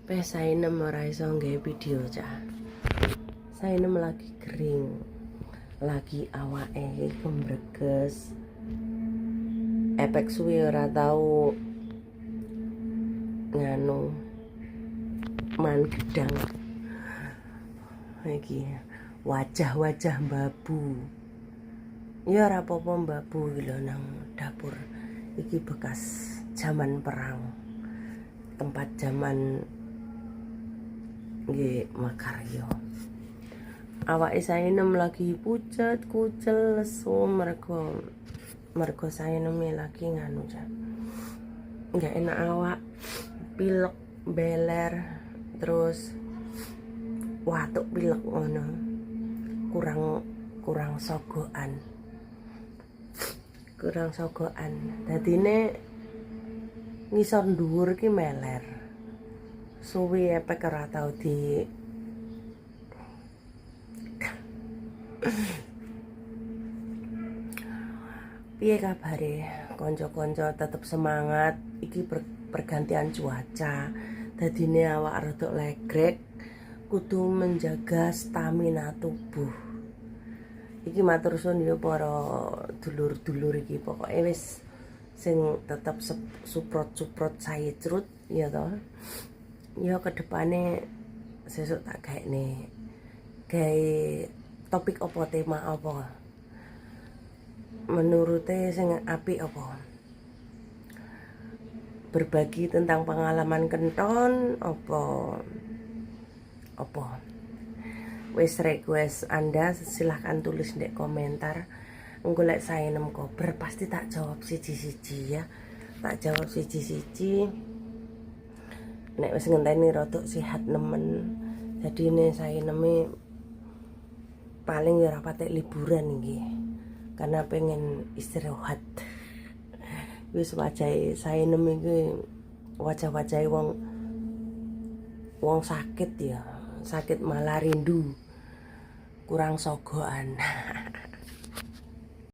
Sainem ora iso nggawe video cah. Sainem lagi kering. Lagi awake kembreges. Efek suwi ora tau nganu man gedang. Iki wajah-wajah babu. Ya ora apa-apa babu iki lho nang dapur. Iki bekas zaman perang. Tempat zaman nggih makarya. Awake Sainem lagi pucet, kucel, lesu mergo Sainem lagi nganu jan. Enggak enak awak, pilek, beler, terus watuk pilek ngono. Kurang sogokan. Dadine ngisor dhuwur ki meler. Suwi efek ora tau di piye kabare kanca-kanca tetep semangat iki pergantian cuaca dadine awak rada legrek kudu menjaga stamina tubuh iki matur suwun ya para dulur-dulur iki pokoke wis sing tetep suprot sayecrut ya toh ya kedepane sesuk tak gawe topik apa tema apa menurute sing apik apa berbagi tentang pengalaman kenton apa wis request Anda silahkan tulis di komentar engko lek Sainem kober pasti tak jawab siji-siji ya tak jawab siji-siji nek wis ngenteni rada sehat nemen jadi ini Saineme paling ya ora patek liburan iki karena pengen istirahat wis wajahe Sainem iki wajah-wajahe wong sakit ya sakit malah rindu kurang sogoan